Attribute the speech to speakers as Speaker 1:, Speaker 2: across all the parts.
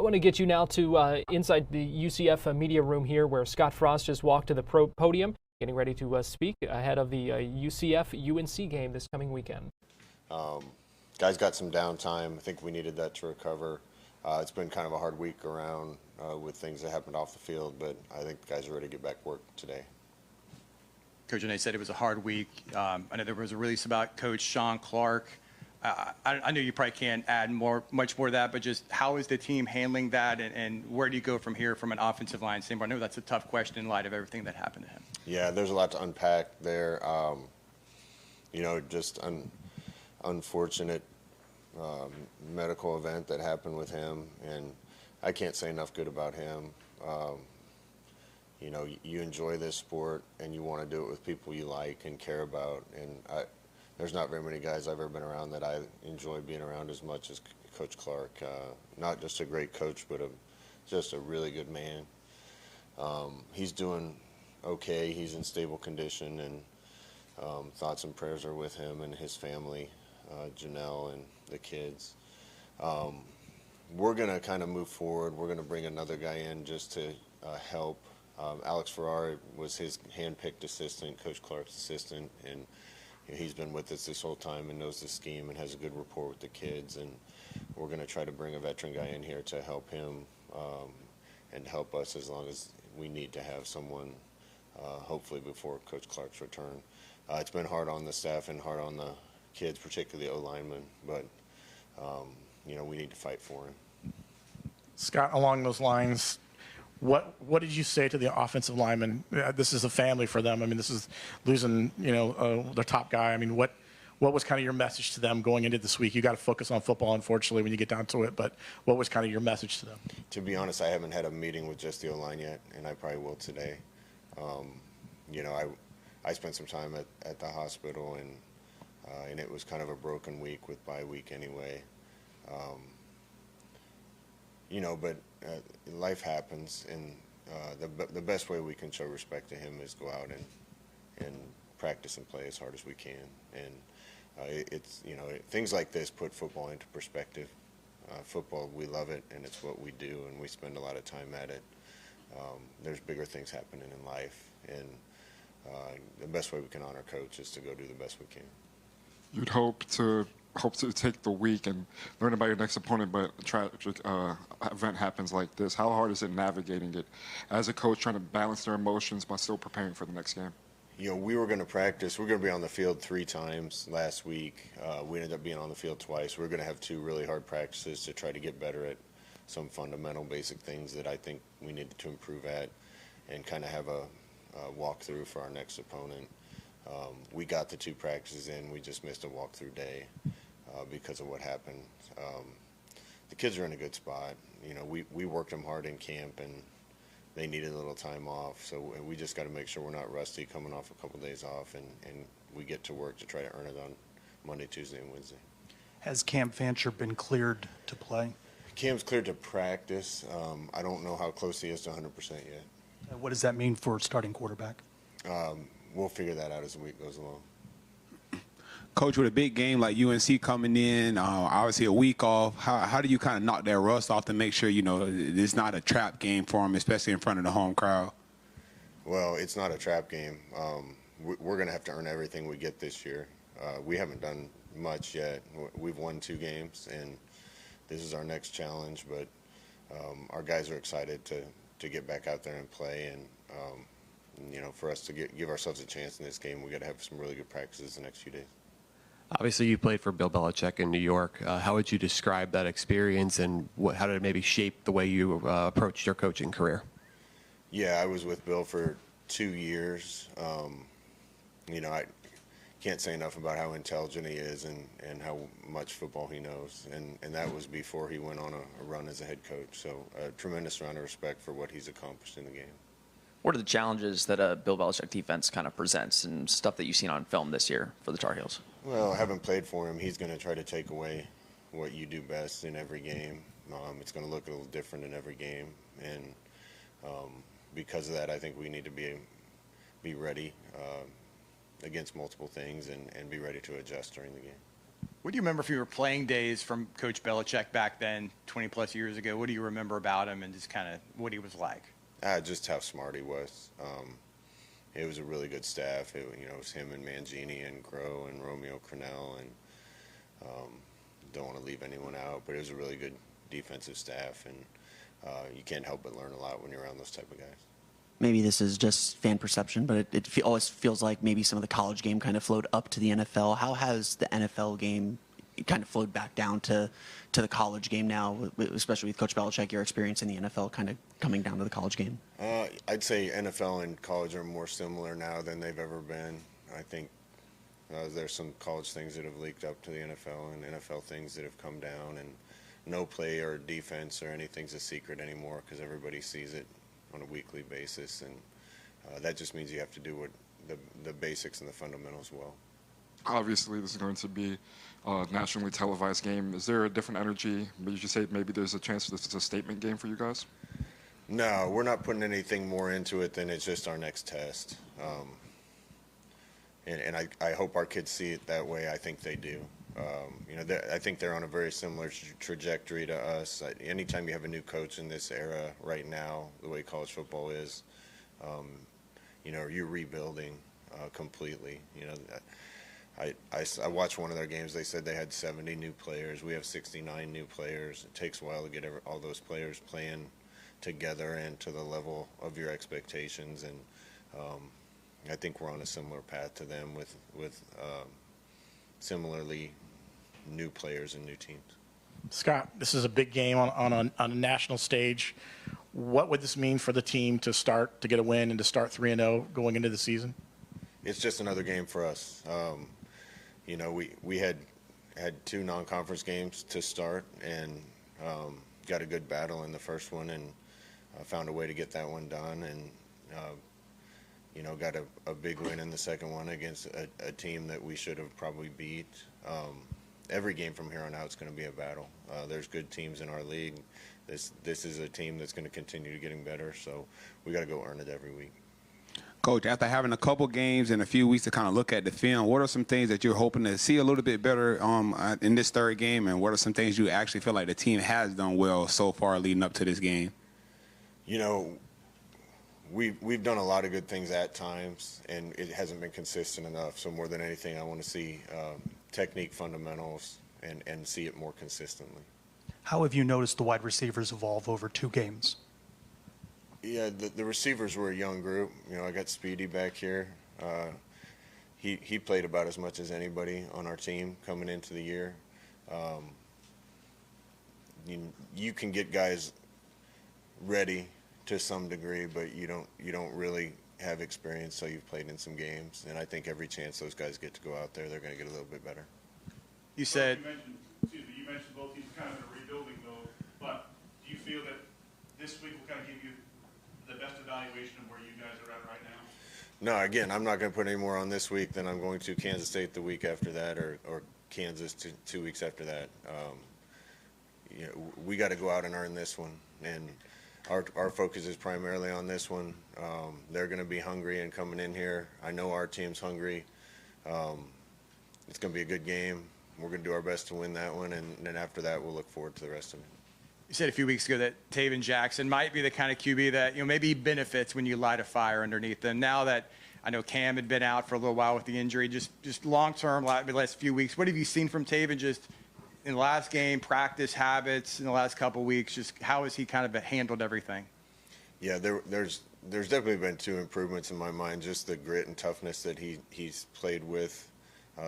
Speaker 1: I want to get you now to inside the UCF media room here, where Scott Frost just walked to the podium, getting ready to speak ahead of the UCF-UNC game this coming weekend.
Speaker 2: Guys got some downtime. I think we needed that to recover. It's been kind of a hard week around with things that happened off the field, but I think the guys are ready to get back to work today.
Speaker 3: Coach Janae said it was a hard week. I know there was a release about Coach Sean Clark. I know you probably can't add much more to that, but just how is the team handling that, and where do you go from here from an offensive line standpoint? I know that's a tough question in light of everything that happened to him.
Speaker 2: Yeah, there's a lot to unpack there. Just unfortunate medical event that happened with him, and I can't say enough good about him. You enjoy this sport and you want to do it with people you like and care about, and there's not very many guys I've ever been around that I enjoy being around as much as Coach Clark. Not just a great coach, but just a really good man. He's doing okay. He's in stable condition, and thoughts and prayers are with him and his family, Janelle and the kids. We're going to kind of move forward. We're going to bring another guy in just to help. Alex Ferrari was his hand-picked assistant, Coach Clark's assistant, and he's been with us this whole time and knows the scheme and has a good rapport with the kids. And we're going to try to bring a veteran guy in here to help him and help us as long as we need to have someone, hopefully before Coach Clark's return. It's been hard on the staff and hard on the kids, particularly the O-linemen, but we need to fight for him.
Speaker 4: Scott, along those lines, what did you say to the offensive linemen? This is a family for them. I mean, this is losing, their top guy. I mean, what was kind of your message to them going into this week? You got to focus on football, unfortunately, when you get down to it. But what was kind of your message to them?
Speaker 2: To be honest, I haven't had a meeting with just the O-line yet, and I probably will today. I spent some time at the hospital, and it was kind of a broken week with bye week anyway. But life happens, and the best way we can show respect to him is go out and practice and play as hard as we can. And things like this put football into perspective. Football, we love it, and it's what we do, and we spend a lot of time at it. There's bigger things happening in life, and the best way we can honor Coach is to go do the best we can.
Speaker 5: You'd hope to take the week and learn about your next opponent, but a tragic event happens like this. How hard is it navigating it as a coach, trying to balance their emotions but still preparing for the next game?
Speaker 2: We were going to practice. We're going to be on the field 3 times last week. We ended up being on the field twice. We're going to have 2 really hard practices to try to get better at some fundamental basic things that I think we needed to improve at, and kind of have a walkthrough for our next opponent. We got the 2 practices in. We just missed a walkthrough day because of what happened. The kids are in a good spot. We worked them hard in camp, and they needed a little time off. So we just got to make sure we're not rusty coming off a couple days off, and we get to work to try to earn it on Monday, Tuesday, and Wednesday.
Speaker 6: Has Cam Fancher been cleared to play?
Speaker 2: Cam's cleared to practice. I don't know how close he is to 100% yet.
Speaker 6: What does that mean for starting quarterback?
Speaker 2: We'll figure that out as the week goes along.
Speaker 7: Coach, with a big game like UNC coming in, obviously a week off, how do you kind of knock that rust off to make sure, it's not a trap game for them, especially in front of the home crowd?
Speaker 2: Well, it's not a trap game. We're going to have to earn everything we get this year. We haven't done much yet. We've won 2 games, and this is our next challenge, but our guys are excited to get back out there and play, and for us to give ourselves a chance in this game, we got to have some really good practices the next few days.
Speaker 8: Obviously, you played for Bill Belichick in New York. How would you describe that experience, and how did it maybe shape the way you approached your coaching career?
Speaker 2: Yeah, I was with Bill for 2 years. I can't say enough about how intelligent he is and how much football he knows. And that was before he went on a run as a head coach. So a tremendous amount of respect for what he's accomplished in the game.
Speaker 9: What are the challenges that a Bill Belichick defense kind of presents and stuff that you've seen on film this year for the Tar Heels?
Speaker 2: Well, having played for him, he's going to try to take away what you do best in every game. It's going to look a little different in every game. And because of that, I think we need to be ready against multiple things and be ready to adjust during the game.
Speaker 3: What do you remember from your playing days from Coach Belichick back then, 20-plus years ago? What do you remember about him and just kind of what he was like?
Speaker 2: Just how smart he was. It was a really good staff. It was him and Mangini and Groh and Romeo Crennel, and don't want to leave anyone out, but it was a really good defensive staff, and you can't help but learn a lot when you're around those type of guys.
Speaker 10: Maybe this is just fan perception, but it always feels like maybe some of the college game kind of flowed up to the NFL. How has the NFL game kind of flowed back down to the college game now, especially with Coach Belichick, your experience in the NFL kind of coming down to the college game?
Speaker 2: I'd say NFL and college are more similar now than they've ever been. I think there's some college things that have leaked up to the NFL and NFL things that have come down, and no play or defense or anything's a secret anymore because everybody sees it on a weekly basis, and that just means you have to do what the basics and the fundamentals well.
Speaker 5: Obviously, this is going to be a nationally televised game. Is there a different energy? Would you say maybe there's a chance this is a statement game for you guys?
Speaker 2: No, we're not putting anything more into it than it's just our next test. And I hope our kids see it that way. I think they do. I think they're on a very similar trajectory to us. Anytime you have a new coach in this era right now, the way college football is, you're rebuilding completely. I watched one of their games. They said they had 70 new players. We have 69 new players. It takes a while to get all those players playing together and to the level of your expectations. And I think we're on a similar path to them with similarly new players and new teams.
Speaker 4: Scott, this is a big game on a national stage. What would this mean for the team to get a win and to start 3-0 going into the season?
Speaker 2: It's just another game for us. We had two non-conference games to start and got a good battle in the first one and found a way to get that one done, and got a big win in the second one against a team that we should have probably beat. Every game from here on out is going to be a battle. There's good teams in our league. This is a team that's going to continue to getting better, so we got to go earn it every week.
Speaker 7: Coach, after having a couple games and a few weeks to kind of look at the film, what are some things that you're hoping to see a little bit better in this third game, and what are some things you actually feel like the team has done well so far leading up to this game?
Speaker 2: We've done a lot of good things at times, and it hasn't been consistent enough. So more than anything, I want to see technique fundamentals and see it more consistently.
Speaker 6: How have you noticed the wide receivers evolve over 2 games?
Speaker 2: Yeah, the receivers were a young group. I got Speedy back here. He played about as much as anybody on our team coming into the year. You can get guys ready to some degree, but you don't really have experience, so you've played in some games. And I think every chance those guys get to go out there, they're going to get a little bit better.
Speaker 3: You said.
Speaker 11: You mentioned both teams kind of in a rebuilding mode, but do you feel that this week will kind of give you the best evaluation of where you guys are at right now?
Speaker 2: No, again, I'm not going to put any more on this week than I'm going to Kansas State the week after that, or Kansas 2 weeks after that. We got to go out and earn this one, and our focus is primarily on this one. They're going to be hungry and coming in here. I know our team's hungry. It's going to be a good game. We're going to do our best to win that one, and then after that, we'll look forward to the rest of it.
Speaker 3: You said a few weeks ago that Taven Jackson might be the kind of QB that maybe he benefits when you light a fire underneath them. Now that I know Cam had been out for a little while with the injury, just long term, the last few weeks, what have you seen from Taven just in the last game, practice habits in the last couple of weeks? Just how has he kind of handled everything?
Speaker 2: Yeah, there's definitely been 2 improvements in my mind. Just the grit and toughness that he's played with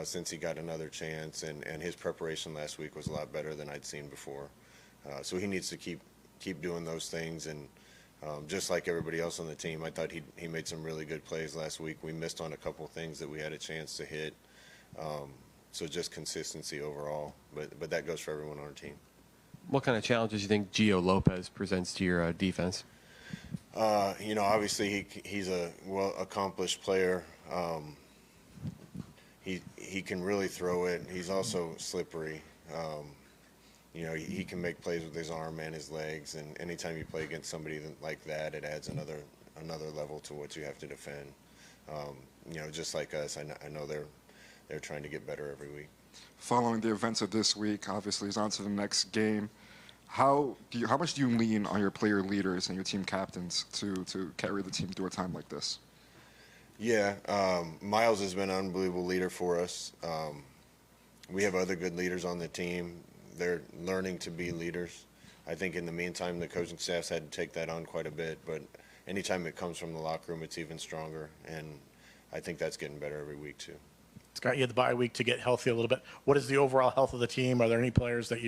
Speaker 2: since he got another chance, and his preparation last week was a lot better than I'd seen before. So he needs to keep doing those things, and just like everybody else on the team, I thought he made some really good plays last week. We missed on a couple things that we had a chance to hit. So just consistency overall, but that goes for everyone on our team.
Speaker 8: What kind of challenges do you think Gio Lopez presents to your defense?
Speaker 2: Obviously he's a well-accomplished player. He can really throw it. He's also slippery. He can make plays with his arm and his legs, and anytime you play against somebody like that, it adds another level to what you have to defend. Just like us, I know they're trying to get better every week.
Speaker 5: following the events of this week, obviously, is on to the next game. How much do you lean on your player leaders and your team captains to carry the team through a time like this?
Speaker 2: Yeah, Miles has been an unbelievable leader for us. We have other good leaders on the team. They're learning to be leaders. I think in the meantime, the coaching staff's had to take that on quite a bit, but anytime it comes from the locker room, it's even stronger, and I think that's getting better every week too.
Speaker 4: Scott, you had the bye week to get healthy a little bit. What is the overall health of the team? Are there any players that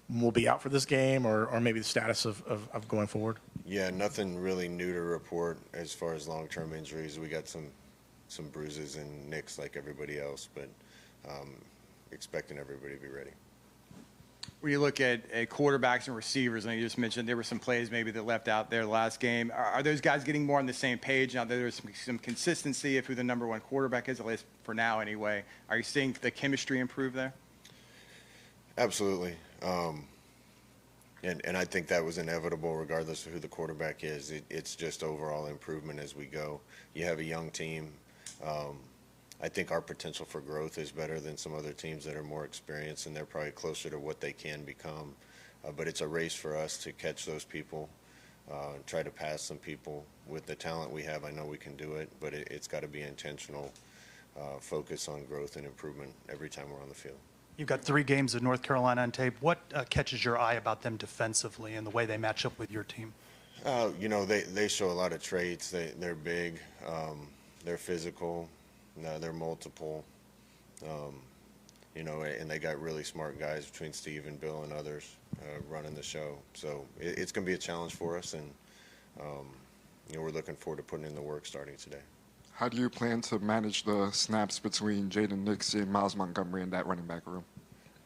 Speaker 4: will be out for this game, or maybe the status of going forward?
Speaker 2: Yeah, nothing really new to report as far as long-term injuries. We got some bruises and nicks like everybody else, but expecting everybody to be ready.
Speaker 3: When you look at quarterbacks and receivers, and you just mentioned there were some plays maybe that left out there last game. Are those guys getting more on the same page now that there's some consistency of who the number one quarterback is, at least for now anyway? Are you seeing the chemistry improve there?
Speaker 2: Absolutely. And I think that was inevitable regardless of who the quarterback is. It's just overall improvement as we go. You have a young team. I think our potential for growth is better than some other teams that are more experienced, and they're probably closer to what they can become. But it's a race for us to catch those people, try to pass some people. With the talent we have, I know we can do it, but it's got to be intentional focus on growth and improvement every time we're on the field.
Speaker 6: You've got 3 games of North Carolina on tape. What catches your eye about them defensively and the way they match up with your team?
Speaker 2: They show a lot of traits. They're big. They're physical. They're multiple. And they got really smart guys between Steve and Bill and others running the show. So it's going to be a challenge for us, and we're looking forward to putting in the work starting today.
Speaker 5: How do you plan to manage the snaps between Jaden Nixie and Miles Montgomery in that running back room?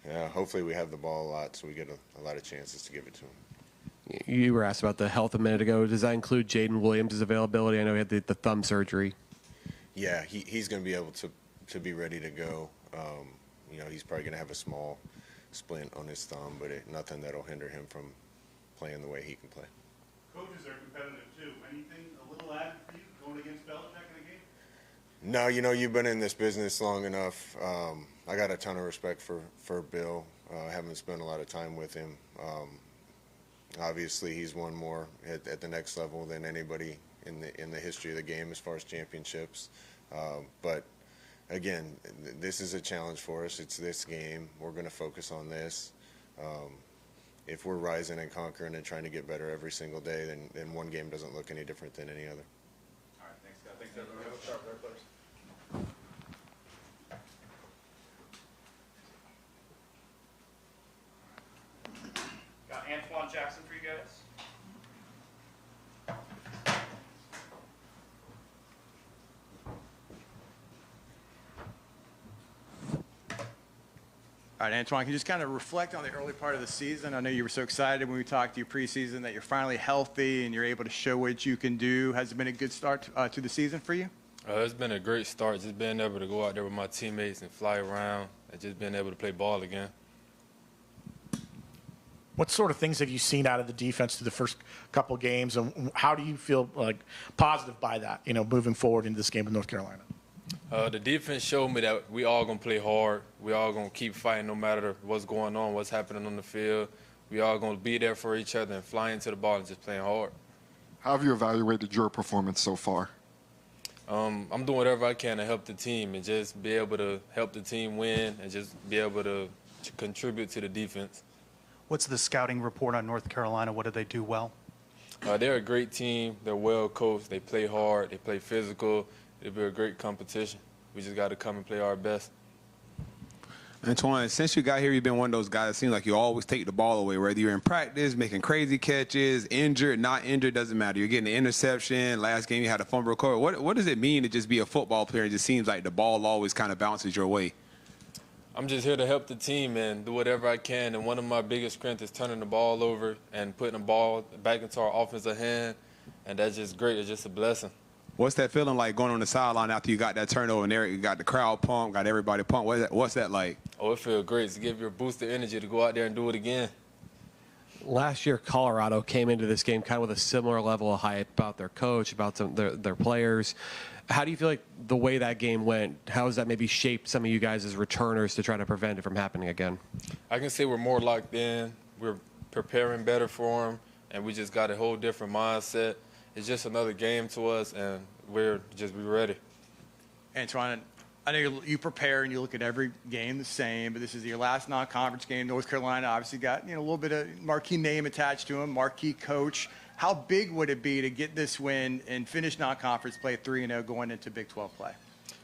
Speaker 2: Yeah, hopefully we have the ball a lot so we get a lot of chances to give it to him.
Speaker 8: You were asked about the health a minute ago. Does that include Jaden Williams' availability? I know he had the thumb surgery.
Speaker 2: Yeah, he's going to be able to be ready to go. He's probably going to have a small splint on his thumb, but nothing that'll hinder him from playing the way he can play.
Speaker 11: Coaches are competitive too. Anything a little added for you going against Belichick in a game?
Speaker 2: No, you've been in this business long enough. I got a ton of respect for Bill. I haven't spent a lot of time with him. Obviously, he's won more at the next level than anybody in the history of the game as far as championships. But again, this is a challenge for us. It's this game. We're going to focus on this. If we're rising and conquering and trying to get better every single day, then one game doesn't look any different than any other.
Speaker 11: All right, thanks, Scott. Thanks, everybody. Let's start with our players. Got Antoine Jackson for you guys.
Speaker 3: All right, Antoine, can you just kind of reflect on the early part of the season? I know you were so excited when we talked to you preseason that you're finally healthy and you're able to show what you can do. Has it been a good start to the season for you?
Speaker 12: It's been a great start, just being able to go out there with my teammates and fly around and just being able to play ball again.
Speaker 4: What sort of things have you seen out of the defense through the first couple games, and how do you feel positive by that, moving forward into this game with North Carolina?
Speaker 12: The defense showed me that we all going to play hard. We all going to keep fighting no matter what's going on, what's happening on the field. We all going to be there for each other and fly into the ball and just playing hard.
Speaker 5: How have you evaluated your performance so far?
Speaker 12: I'm doing whatever I can to help the team and just be able to help the team win and just be able to contribute to the defense.
Speaker 6: What's the scouting report on North Carolina? What do they do well?
Speaker 12: They're a great team. They're well coached. They play hard. They play physical. It'll be a great competition. We just got to come and play our best.
Speaker 7: Antoine, since you got here, you've been one of those guys that seems like you always take the ball away, whether you're in practice, making crazy catches, injured, not injured, doesn't matter. You're getting the interception. Last game you had a fumble recovery. What does it mean to just be a football player? It just seems like the ball always kind of bounces your way.
Speaker 12: I'm just here to help the team and do whatever I can. And one of my biggest strengths is turning the ball over and putting the ball back into our offensive hand. And that's just great. It's just a blessing.
Speaker 7: What's that feeling like going on the sideline after you got that turnover and there you got the crowd pumped, got everybody pumped? What's that like?
Speaker 12: Oh, it feels great. It's give you a boost of energy to go out there and do it again.
Speaker 8: Last year, Colorado came into this game kind of with a similar level of hype about their coach, about their players. How do you feel like the way that game went, how has that maybe shaped some of you guys as returners to try to prevent it from happening again?
Speaker 12: I can say we're more locked in. We're preparing better for them, and we just got a whole different mindset. It's just another game to us, and we're just be ready.
Speaker 3: Antoine, I know you prepare and you look at every game the same, but this is your last non-conference game. North Carolina obviously got a little bit of marquee name attached to him, marquee coach. How big would it be to get this win and finish non-conference play 3-0 going into Big 12 play?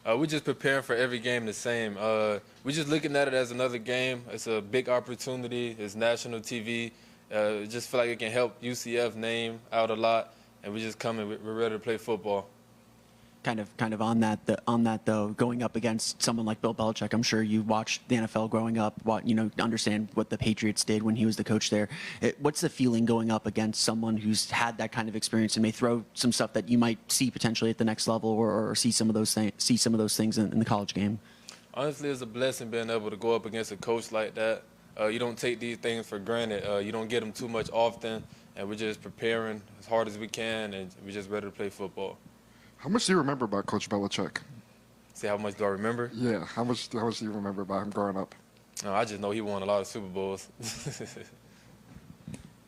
Speaker 12: We're just preparing for every game the same. We're just looking at it as another game. It's a big opportunity. It's national TV. Just feel like it can help UCF name out a lot, and we're just coming. We're ready to play football.
Speaker 10: Kind of on that though, going up against someone like Bill Belichick, I'm sure you watched the NFL growing up, understand what the Patriots did when he was the coach there. What's the feeling going up against someone who's had that kind of experience and may throw some stuff that you might see potentially at the next level, or see some of those things in the college game?
Speaker 12: Honestly, it's a blessing being able to go up against a coach like that. You don't take these things for granted. You don't get them too much often, and we're just preparing as hard as we can, and we're just ready to play football.
Speaker 5: How much do you remember about Coach Belichick?
Speaker 12: See, how much do I remember?
Speaker 5: Yeah, how much do you remember about him growing up?
Speaker 12: I just know he won a lot of Super Bowls.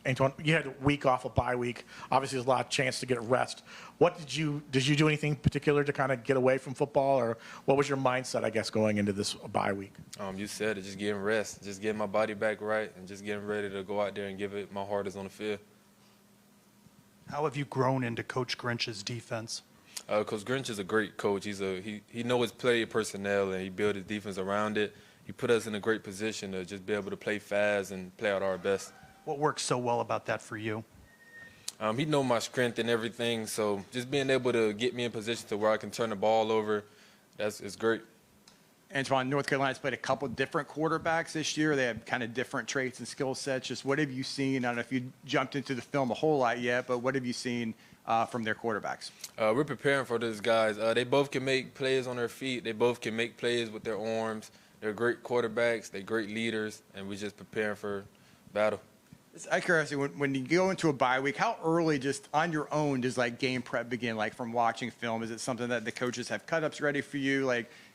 Speaker 4: Antoine, you had a week off, a bye week. Obviously, there's a lot of chance to get rest. Did you do anything particular to kind of get away from football, or what was your mindset, I guess, going into this bye week?
Speaker 12: You said it, just getting rest, just getting my body back right, and just getting ready to go out there and give it my hardest on the field.
Speaker 6: How have you grown into Coach Grinch's defense?
Speaker 12: Coach Grinch is a great coach. He knows his player personnel, and he built his defense around it. He put us in a great position to just be able to play fast and play out our best.
Speaker 6: What works so well about that for you?
Speaker 12: He knows my strength and everything, so just being able to get me in position to where I can turn the ball over, it's great.
Speaker 3: Antoine, North Carolina's played a couple different quarterbacks this year. They have kind of different traits and skill sets. Just what have you seen? I don't know if you jumped into the film a whole lot yet, but what have you seen from their quarterbacks?
Speaker 12: We're preparing for those guys. They both can make plays on their feet. They both can make plays with their arms. They're great quarterbacks. They're great leaders, and we're just preparing for battle.
Speaker 3: Out of curiosity, when you go into a bye week, how early just on your own does game prep begin, from watching film? Is it something that the coaches have cut-ups ready for you?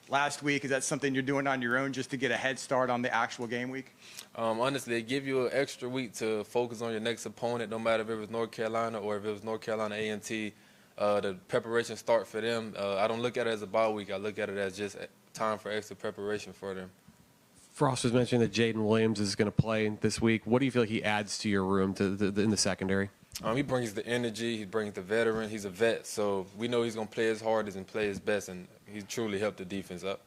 Speaker 3: Last week, is that something you're doing on your own just to get a head start on the actual game week?
Speaker 12: Honestly, they give you an extra week to focus on your next opponent, no matter if it was North Carolina or if it was North Carolina A&T. The preparation start for them. I don't look at it as a bye week. I look at it as just time for extra preparation for them.
Speaker 8: Frost was mentioning that Jaden Williams is going to play this week. What do you feel like he adds to your room in the secondary?
Speaker 12: He brings the energy. He brings the veteran. He's a vet, so we know he's going to play his hardest and play his best, and he truly helped the defense up.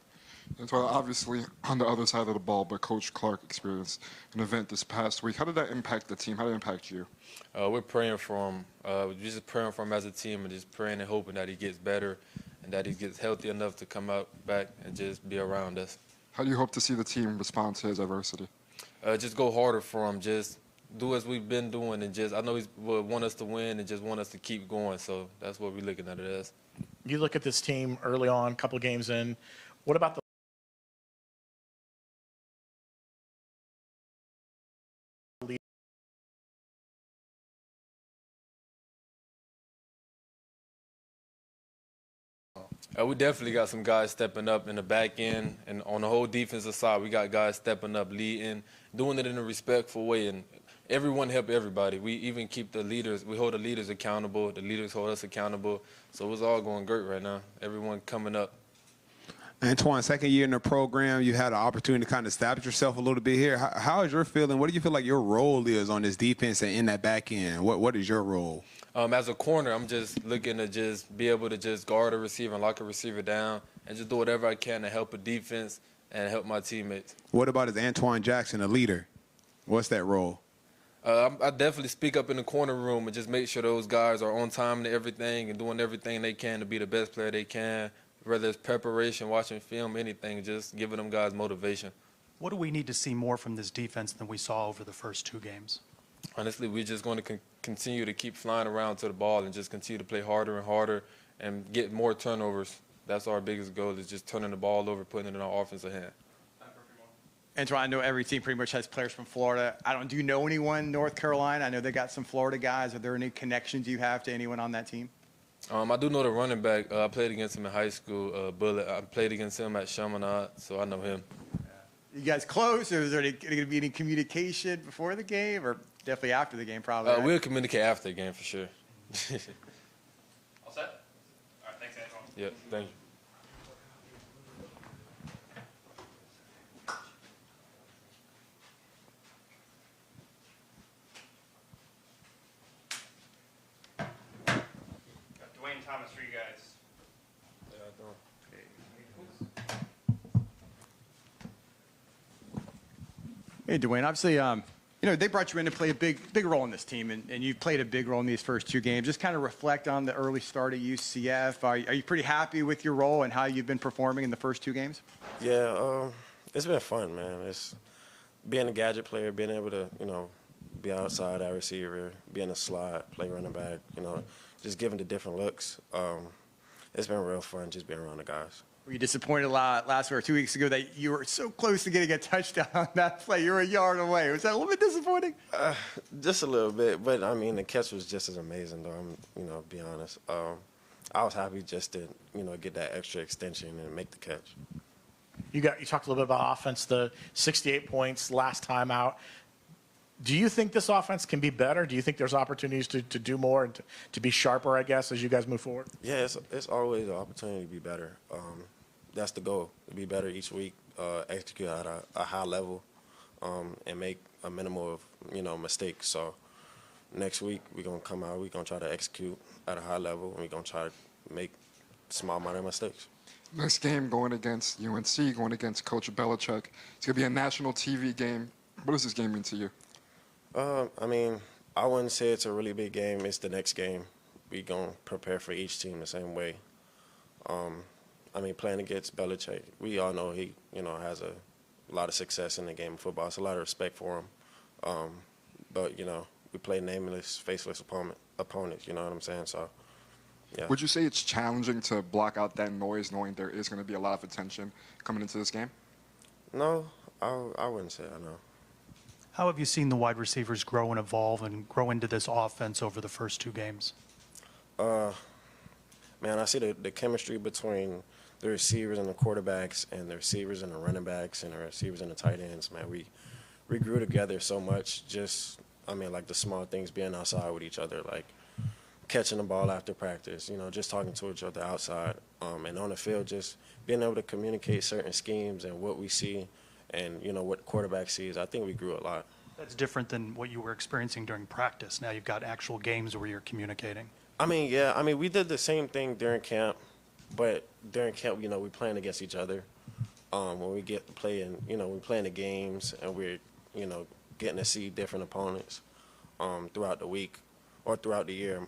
Speaker 5: And so obviously, on the other side of the ball, but Coach Clark experienced an event this past week. How did that impact the team? How did it impact you?
Speaker 12: We're praying for him. We're just praying for him as a team and just praying and hoping that he gets better and that he gets healthy enough to come out back and just be around us.
Speaker 5: How do you hope to see the team respond to his adversity?
Speaker 12: Just go harder for him. Just do as we've been doing, and I know he will want us to win and just want us to keep going. So that's what we're looking at it as.
Speaker 4: You look at this team early on, a couple of games in. What about the
Speaker 12: We definitely got some guys stepping up in the back end, and on the whole defensive side, we got guys stepping up, leading, doing it in a respectful way, and everyone help everybody. We even keep the leaders, we hold the leaders accountable, the leaders hold us accountable, so it's all going great right now. Everyone coming up.
Speaker 7: Antoine, second year in the program, you had an opportunity to kind of establish yourself a little bit here. How is your feeling? What do you feel like your role is on this defense and in that back end? What is your role?
Speaker 12: As a corner, I'm just looking to just be able to just guard a receiver and lock a receiver down and just do whatever I can to help a defense and help my teammates.
Speaker 7: What about as Antoine Jackson, a leader? What's that role?
Speaker 12: I definitely speak up in the corner room and just make sure those guys are on time to everything and doing everything they can to be the best player they can, whether it's preparation, watching film, anything, just giving them guys motivation.
Speaker 6: What do we need to see more from this defense than we saw over the first two games?
Speaker 12: Honestly, we're just going to continue to keep flying around to the ball and just continue to play harder and harder and get more turnovers. That's our biggest goal, is just turning the ball over, putting it in our offensive hand.
Speaker 3: Antoine, I know every team pretty much has players from Florida. Do you know anyone in North Carolina? I know they got some Florida guys. Are there any connections you have to anyone on that team?
Speaker 12: I do know the running back. I played against him in high school. Bullet. I played against him at Chaminade, so I know him.
Speaker 3: You guys close, or is there going to be any communication before the game, or definitely after the game, probably? Right?
Speaker 12: We'll communicate after the game for sure.
Speaker 11: All set? All right, thanks, Antoine.
Speaker 12: Yeah, thank you.
Speaker 11: Duane Thomas for you guys.
Speaker 3: Hey, Duane. Obviously, they brought you in to play a big role in this team, and you've played a big role in these first 2 games. Just kind of reflect on the early start at UCF. Are you pretty happy with your role and how you've been performing in the first 2 games?
Speaker 13: Yeah, it's been fun, man. It's being a gadget player, being able to, be outside our receiver, be in a slot, play running back, just giving the different looks. It's been real fun just being around the guys.
Speaker 3: Were you disappointed last week or 2 weeks ago that you were so close to getting a touchdown on that play? You were a yard away. Was that a little bit disappointing?
Speaker 13: Just a little bit, but I mean the catch was just as amazing, though. I'm, be honest. I was happy just to, get that extra extension and make the catch.
Speaker 4: You talked a little bit about offense, the 68 points last time out. Do you think this offense can be better? Do you think there's opportunities to do more and to be sharper, I guess, as you guys move forward?
Speaker 13: Yeah, it's always an opportunity to be better. That's the goal, to be better each week, execute at a high level, and make a minimum of, mistakes. So next week we're going to come out, we're going to try to execute at a high level, and we're going to try to make small minor mistakes.
Speaker 5: Next game going against UNC, going against Coach Belichick. It's going to be a national TV game. What does this game mean to you?
Speaker 13: I wouldn't say it's a really big game. It's the next game. We're going to prepare for each team the same way. Playing against Belichick, we all know he, has a lot of success in the game of football. It's a lot of respect for him. But, we play nameless, faceless opponents, you know what I'm saying? So, yeah.
Speaker 5: Would you say it's challenging to block out that noise knowing there is going to be a lot of attention coming into this game?
Speaker 13: No, I wouldn't say I know.
Speaker 6: How have you seen the wide receivers grow and evolve and grow into this offense over the first 2 games?
Speaker 13: I see the chemistry between the receivers and the quarterbacks and the receivers and the running backs and the receivers and the tight ends. Man, we grew together so much. Just, like the small things, being outside with each other, like catching the ball after practice, just talking to each other outside. And on the field, just being able to communicate certain schemes and what we see and, what the quarterback sees. I think we grew a lot.
Speaker 6: That's different than what you were experiencing during practice. Now you've got actual games where you're communicating.
Speaker 13: We did the same thing during camp, but during camp, we're playing against each other. When we get to play we're playing the games and we're, getting to see different opponents throughout the week or throughout the year.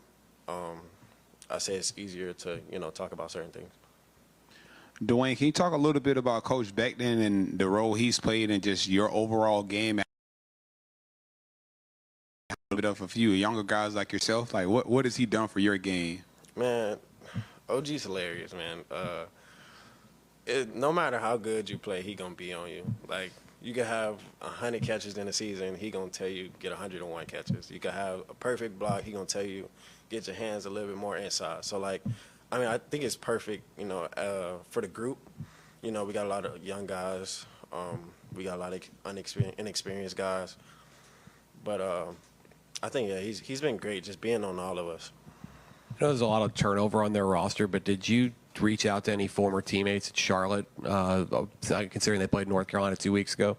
Speaker 13: I say it's easier to, talk about certain things.
Speaker 7: Duane, can you talk a little bit about Coach Beckton and the role he's played in just your overall game? A little bit of a few younger guys like yourself. Like, what has he done for your game?
Speaker 13: Man, OG's hilarious, man. No matter how good you play, he gonna be on you. Like, you can have 100 catches in a season, he gonna tell you get 101 catches. You can have a perfect block, he gonna tell you get your hands a little bit more inside. So, like, I think it's perfect, for the group. We got a lot of young guys. We got a lot of inexperienced guys. But I think, yeah, he's been great just being on all of us.
Speaker 8: I know there's a lot of turnover on their roster, but did you reach out to any former teammates at Charlotte, considering they played North Carolina 2 weeks ago?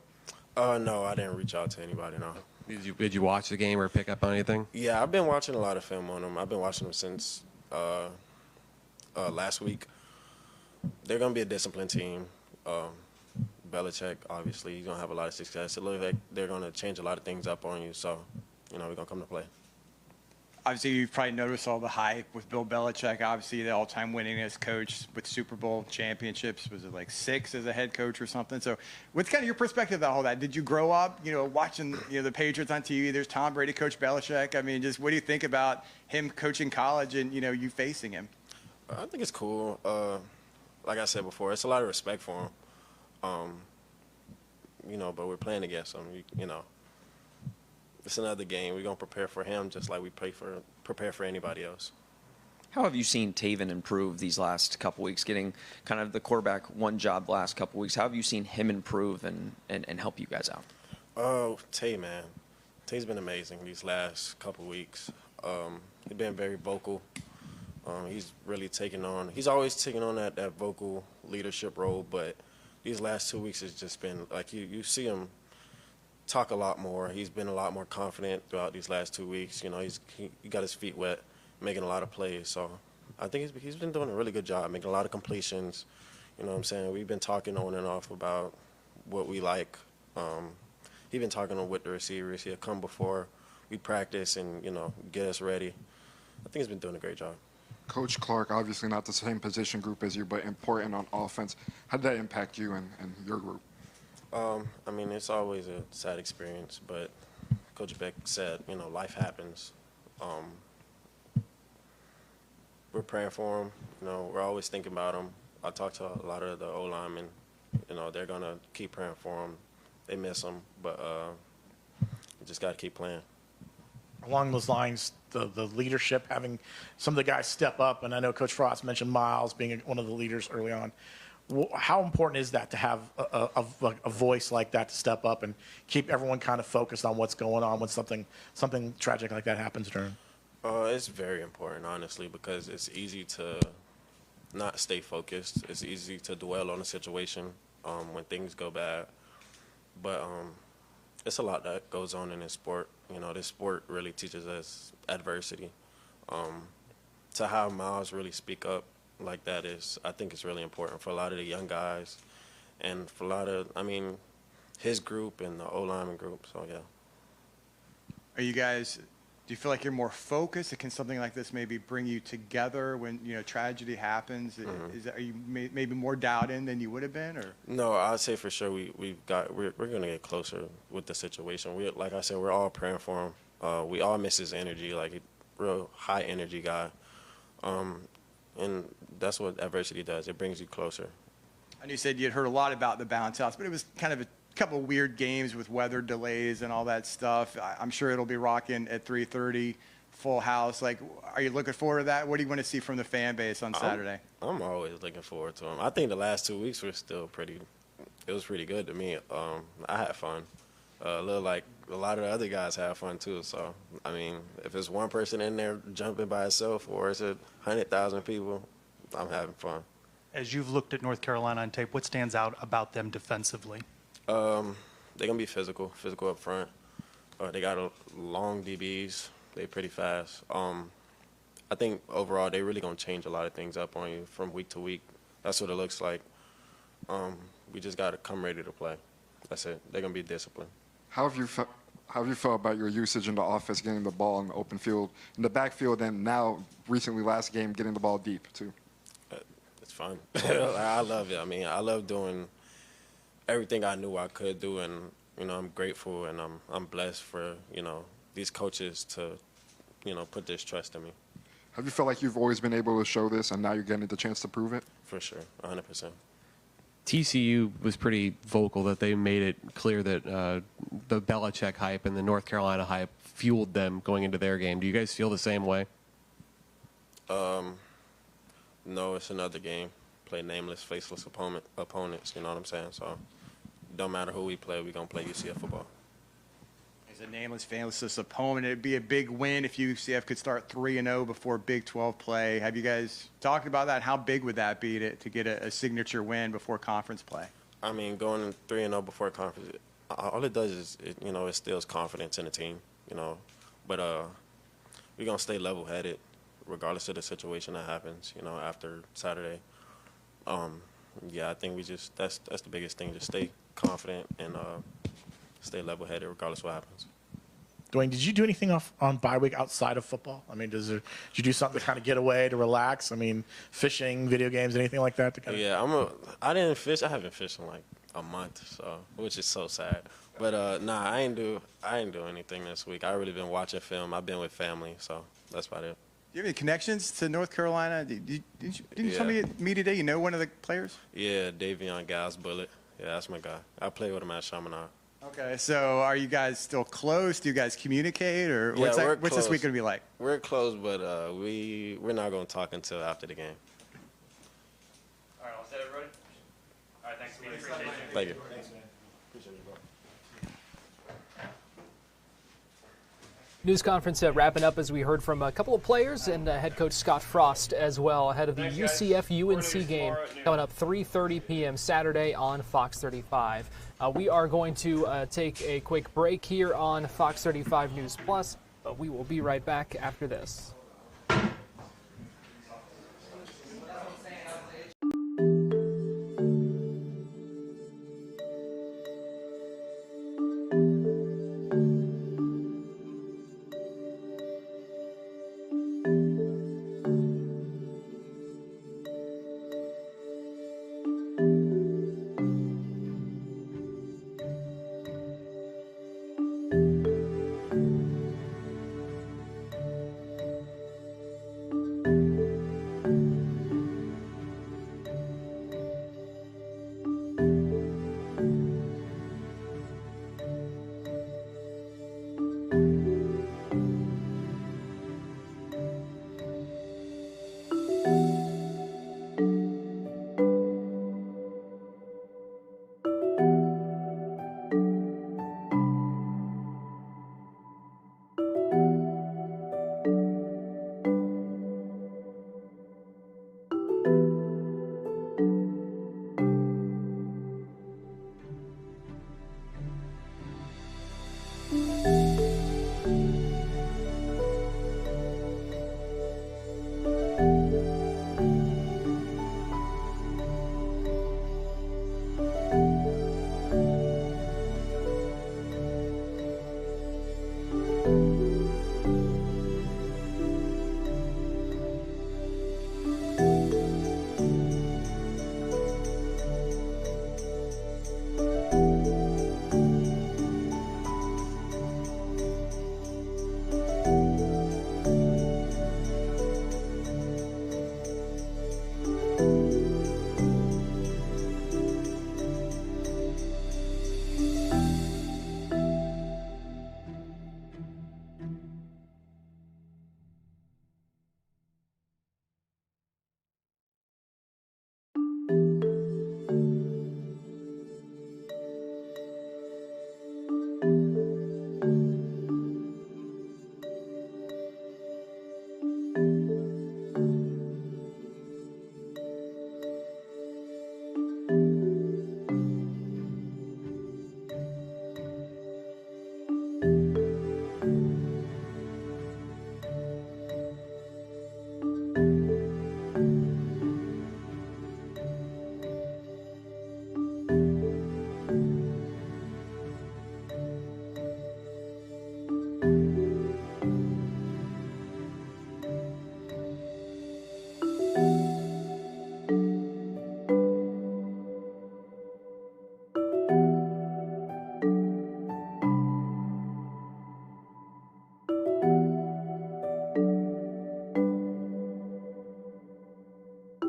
Speaker 13: No, I didn't reach out to anybody, no.
Speaker 8: Did you watch the game or pick up on anything?
Speaker 13: Yeah, I've been watching a lot of film on them. I've been watching them since last week. They're going to be a disciplined team. Belichick, obviously, he's going to have a lot of success. It looks like they're going to change a lot of things up on you, so, we're going to come to play.
Speaker 3: Obviously, you've probably noticed all the hype with Bill Belichick. Obviously, the all-time winningest coach with Super Bowl championships. Was it like 6 as a head coach or something? So what's kind of your perspective on all that? Did you grow up, watching, the Patriots on TV? There's Tom Brady, Coach Belichick. Just what do you think about him coaching college and, you facing him?
Speaker 13: I think it's cool. Like I said before, it's a lot of respect for him. but we're playing against him. It's another game. We're gonna prepare for him just like we prepare for anybody else.
Speaker 9: How have you seen Taven improve these last couple weeks, getting kind of the quarterback one job the last couple weeks? How have you seen him improve and help you guys out?
Speaker 13: Oh, Tay, man. Tay's been amazing these last couple weeks. He's been very vocal. He's really he's always taken on that vocal leadership role, but these last 2 weeks has just been like you see him talk a lot more. He's been a lot more confident throughout these last 2 weeks. He got his feet wet, making a lot of plays. So I think he's been doing a really good job, making a lot of completions. You know what I'm saying? We've been talking on and off about what we like. He's been talking with the receivers. He'll come before we practice and, get us ready. I think he's been doing a great job.
Speaker 5: Coach Clark, obviously not the same position group as you, but important on offense. How did that impact you and your group?
Speaker 13: It's always a sad experience, but Coach Beck said, life happens. We're praying for him. We're always thinking about him. I talked to a lot of the O-linemen. They're going to keep praying for him. They miss him, but you just got to keep playing.
Speaker 4: Along those lines, the leadership, having some of the guys step up, and I know Coach Frost mentioned Miles being one of the leaders early on. How important is that to have a voice like that to step up and keep everyone kind of focused on what's going on when something tragic like that happens during?
Speaker 13: It's very important, honestly, because it's easy to not stay focused. It's easy to dwell on a situation when things go bad. But it's a lot that goes on in this sport. This sport really teaches us adversity. To have Miles really speak up like that I think it's really important for a lot of the young guys and for a lot of, his group and the O-lineman group. So, yeah.
Speaker 3: Do you feel like you're more focused? Can something like this maybe bring you together when, tragedy happens?
Speaker 13: Mm-hmm.
Speaker 3: Are you maybe more dialed in than you would have been? Or?
Speaker 13: No, I'd say for sure we're going to get closer with the situation. Like I said, we're all praying for him. We all miss his energy, like a real high energy guy. And that's what adversity does. It brings you closer.
Speaker 3: And you said you'd heard a lot about the bounce house, but it was kind of a couple of weird games with weather delays and all that stuff. I'm sure it'll be rocking at 3:30, full house. Like, are you looking forward to that? What do you want to see from the fan base on Saturday?
Speaker 13: I'm always looking forward to them. I think the last 2 weeks were still it was pretty good to me. I had fun. A little like a lot of the other guys have fun too. So, if it's one person in there jumping by itself or it's 100,000 people, I'm having fun.
Speaker 6: As you've looked at North Carolina on tape, what stands out about them defensively?
Speaker 13: They're going to be physical up front. They got long DBs. They're pretty fast. I think overall they're really going to change a lot of things up on you from week to week. That's what it looks like. We just got to come ready to play. That's it. They're going to be disciplined.
Speaker 5: How have you felt about your usage in the offense, getting the ball in the open field, in the backfield, and now recently last game getting the ball deep too?
Speaker 13: It's fun. I love it. I love doing everything I knew I could do, and I'm grateful and I'm blessed for these coaches to put this trust in me.
Speaker 5: Have you felt like you've always been able to show this, and now you're getting the chance to prove it?
Speaker 13: For sure, 100%.
Speaker 8: TCU was pretty vocal that they made it clear that the Belichick hype and the North Carolina hype fueled them going into their game. Do you guys feel the same way?
Speaker 13: No, it's another game. Play nameless, faceless opponents, you know what I'm saying? So don't matter who we play, we're going to play UCF football.
Speaker 3: As a nameless, faceless opponent, it'd be a big win if UCF could start 3-0 before Big 12 play. Have you guys talked about that? How big would that be to get a signature win before conference play?
Speaker 13: Going 3-0 before conference, all it does is, it instills confidence in the team, But we're going to stay level-headed regardless of the situation that happens, after Saturday. I think that's the biggest thing, just stay confident and stay level-headed regardless of what happens.
Speaker 4: Duane, did you do anything on bye week outside of football? Did you do something to kind of get away, to relax? Fishing, video games, anything like that?
Speaker 13: I didn't fish. I haven't fished in like a month, which is so sad. But I ain't do anything this week. I really been watching film. I've been with family, so that's about it.
Speaker 3: Do you have any connections to North Carolina? Didn't you tell me at media day you know one of the players?
Speaker 13: Yeah, Davion Giles Bullet. Yeah, that's my guy. I play with him at Chaminade.
Speaker 3: Okay, so are you guys still close? Do you guys communicate, or
Speaker 13: Yeah,
Speaker 3: what's this week going to be like?
Speaker 13: We're close, but we're not going to talk until after the game.
Speaker 14: All right, all set, everybody? All right, thanks, Steve. Appreciate you.
Speaker 13: Thank you.
Speaker 14: Thanks, man.
Speaker 13: Appreciate you, bro.
Speaker 1: News conference wrapping up as we heard from a couple of players and head coach Scott Frost as well ahead of the UCF-UNC game coming up 3:30 p.m. Saturday on Fox 35. We are going to take a quick break here on Fox 35 News Plus, but we will be right back after this.